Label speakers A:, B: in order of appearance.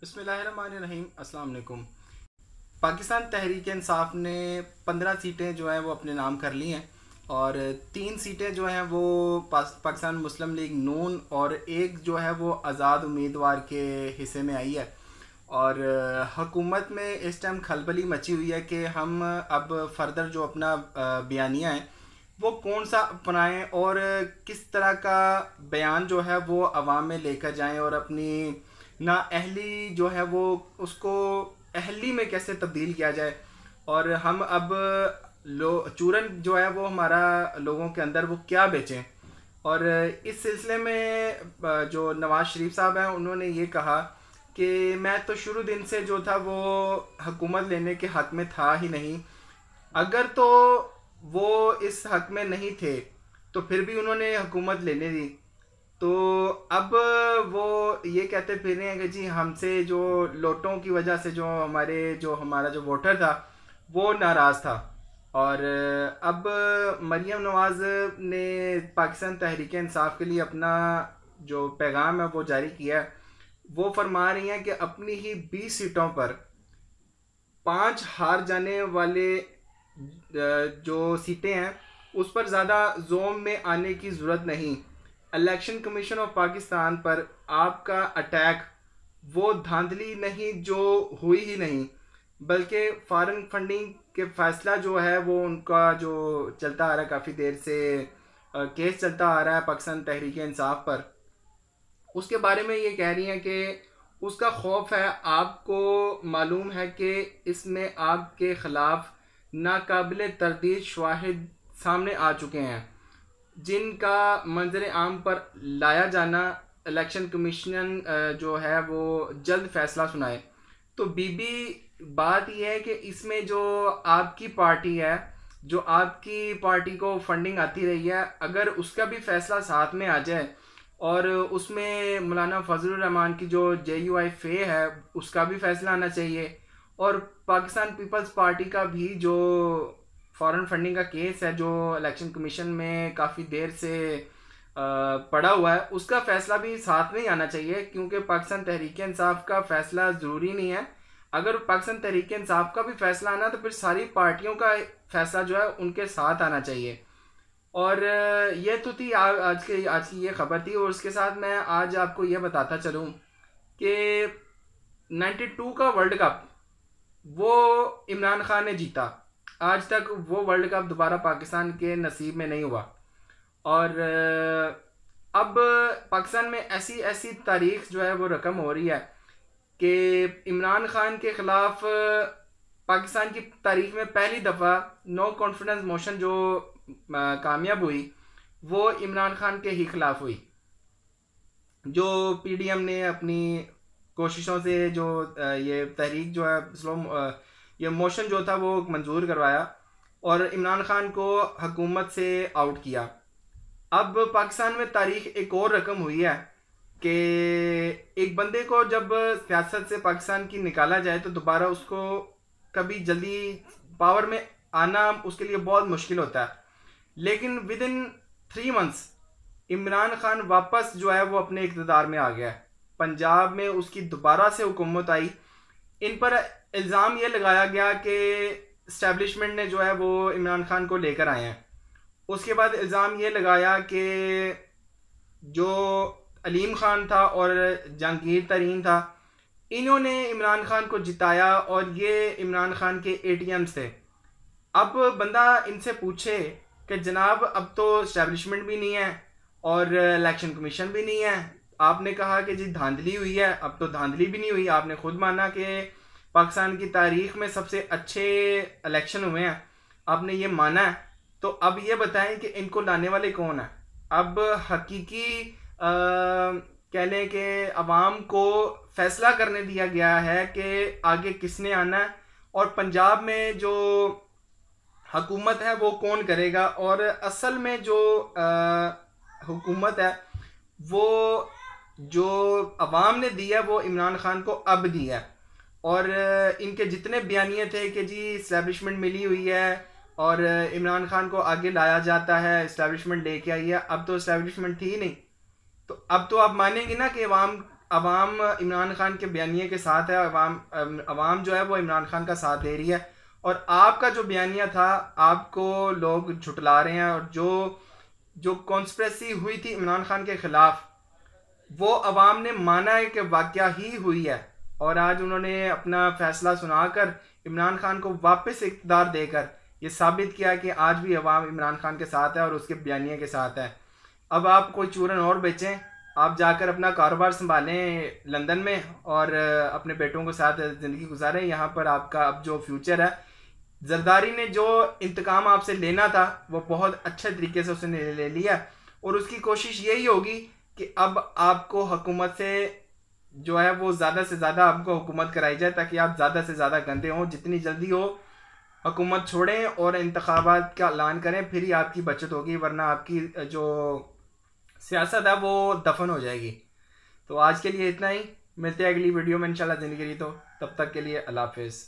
A: बिस्मिल्लाहिर्रहमानिर्रहीम। अस्सलाम वालेकुम। पाकिस्तान तहरीक इंसाफ ने 15 सीटें जो हैं वो अपने नाम कर ली हैं और 3 सीटें जो हैं वो पाकिस्तान मुस्लिम लीग नून और एक जो है वो आज़ाद उम्मीदवार के हिस्से में आई है। और हुकूमत में इस टाइम खलबली मची हुई है कि हम अब फर्दर जो अपना बयानिया है वो कौन सा अपनाएं और किस तरह का बयान जो है वो अवाम में लेकर जाएं और अपनी नाअहली जो है वो उसको अहली में कैसे तब्दील किया जाए। और हम अब चूरन जो है वो हमारा लोगों के अंदर वो क्या बेचें। और इस सिलसिले में जो नवाज़ शरीफ साहब हैं उन्होंने ये कहा कि मैं तो शुरू दिन से जो था वो हुकूमत लेने के हक़ में था ही नहीं। अगर तो वो इस हक़ में नहीं थे तो फिर भी उन्होंने हुकूमत लेने दी। तो अब वो ये कहते फिर रहे हैं कि जी हमसे जो लोटों की वजह से जो हमारा जो वोटर था वो नाराज़ था। और अब मरीम नवाज़ ने पाकिस्तान तहरीक इंसाफ के लिए अपना जो पैगाम है वो जारी किया है। वो फरमा रही हैं कि अपनी ही 20 सीटों पर 5 हार जाने वाले जो सीटें हैं उस पर ज़्यादा जोम में आने की ज़रूरत नहीं। इलेक्शन कमीशन ऑफ पाकिस्तान पर आपका अटैक वो धांधली नहीं जो हुई ही नहीं, बल्कि फॉरेन फंडिंग के फैसला जो है वो उनका जो चलता आ रहा है काफ़ी देर से केस चलता आ रहा है पाकिस्तान तहरीक इंसाफ पर। उसके बारे में ये कह रही हैं कि उसका खौफ है। आपको मालूम है कि इसमें आपके ख़िलाफ़ नाकाबिल तरदीद शवाहिद सामने आ चुके हैं जिनका मंजर आम पर लाया जाना इलेक्शन कमीशन जो है वो जल्द फैसला सुनाए। तो बीबी बात यह है कि इसमें जो आपकी पार्टी है, जो आपकी पार्टी को फंडिंग आती रही है, अगर उसका भी फैसला साथ में आ जाए और उसमें मौलाना फजलुर रहमान की जो JUI फे है उसका भी फैसला आना चाहिए। और पाकिस्तान पीपल्स पार्टी का भी जो फॉरेन फंडिंग का केस है जो इलेक्शन कमीशन में काफ़ी देर से पड़ा हुआ है उसका फैसला भी साथ में ही आना चाहिए, क्योंकि पाकिस्तान तहरीक इंसाफ का फैसला ज़रूरी नहीं है। अगर पाकिस्तान तहरीक इंसाफ का भी फैसला आना तो फिर सारी पार्टियों का फैसला जो है उनके साथ आना चाहिए। और ये तो थी आज की ये खबर थी। और उसके साथ मैं आज आपको ये बताता चलूँ कि 92 का वर्ल्ड कप वो इमरान खान ने जीता। आज तक वो वर्ल्ड कप दोबारा पाकिस्तान के नसीब में नहीं हुआ। और अब पाकिस्तान में ऐसी ऐसी तारीख जो है वो रकम हो रही है कि इमरान खान के ख़िलाफ़ पाकिस्तान की तारीख में पहली दफ़ा नो कॉन्फिडेंस मोशन जो कामयाब हुई वो इमरान खान के ही खिलाफ हुई। जो PDM ने अपनी कोशिशों से जो ये तहरीक जो है ये मोशन जो था वो मंजूर करवाया और इमरान खान को हुकूमत से आउट किया। अब पाकिस्तान में तारीख एक और रकम हुई है कि एक बंदे को जब सियासत से पाकिस्तान की निकाला जाए तो दोबारा उसको कभी जल्दी पावर में आना उसके लिए बहुत मुश्किल होता है। लेकिन with in 3 months Imran Khan वापस जो है वो अपने इक़्तिदार में आ गया है। पंजाब में उसकी दोबारा से हुकूमत आई। इन पर इल्ज़ाम ये लगाया गया कि इस्टेब्लिशमेंट ने जो है वो इमरान खान को लेकर आए हैं। उसके बाद इल्ज़ाम ये लगाया कि जो अलीम खान था और जहांगीर तरीन था इन्होंने इमरान खान को जिताया और ये इमरान खान के ATMs थे। अब बंदा इनसे पूछे कि जनाब अब तो इस्टेब्लिशमेंट भी नहीं है और इलेक्शन कमीशन भी नहीं है, आपने कहा कि जी धांधली हुई है, अब तो धांधली भी नहीं हुई। आपने खुद माना कि पाकिस्तान की तारीख में सबसे अच्छे इलेक्शन हुए हैं, आपने ये माना है। तो अब ये बताएं कि इनको लाने वाले कौन है। अब हकीकी कह लें कि अवाम को फैसला करने दिया गया है कि आगे किसने आना है और पंजाब में जो हुकूमत है वो कौन करेगा। और असल में जो हुकूमत है वो जो अवाम ने दी है वो इमरान खान को अब दी है। और इनके जितने बयानिए थे कि जी इस्टेब्लिशमेंट मिली हुई है और इमरान खान को आगे लाया जाता है, इस्टेब्लिशमेंट लेके आई है, अब तो इस्टेब्लिशमेंट थी नहीं। तो अब तो आप मानेंगे ना कि अवाम अवाम इमरान खान के बयानिए के साथ है, अवाम जो है वो इमरान खान का साथ दे रही है, और आपका जो बयानिया था आपको लोग झुटला रहे हैं। और जो कॉन्स्पिरेसी हुई थी इमरान खान के ख़िलाफ़ वो अवाम ने माना है कि वाक़या ही हुई है, और आज उन्होंने अपना फ़ैसला सुनाकर इमरान खान को वापस इक़्तिदार देकर ये साबित किया कि आज भी अवाम इमरान खान के साथ है और उसके बयानिए के साथ है। अब आप कोई चूरन और बेचें, आप जाकर अपना कारोबार संभालें लंदन में और अपने बेटों के साथ ज़िंदगी गुजारें। यहाँ पर आपका अब जो फ्यूचर है, जरदारी ने जो इंतकाम आपसे लेना था वो बहुत अच्छे तरीके से उसने ले लिया, और उसकी कोशिश यही होगी कि अब आपको हुकूमत से जो है वो ज़्यादा से ज़्यादा आपको हुकूमत कराई जाए, ताकि आप ज़्यादा से ज़्यादा गंदे हों, जितनी जल्दी हो हुकूमत छोड़ें और इंतखाबात का ऐलान करें, फिर ही आपकी बचत होगी, वरना आपकी जो सियासत है वो दफन हो जाएगी। तो आज के लिए इतना ही, मिलते हैं अगली वीडियो में इंशाल्लाह ज़िंदगी रही तो, तब तक के लिए अल्लाह हाफिज़।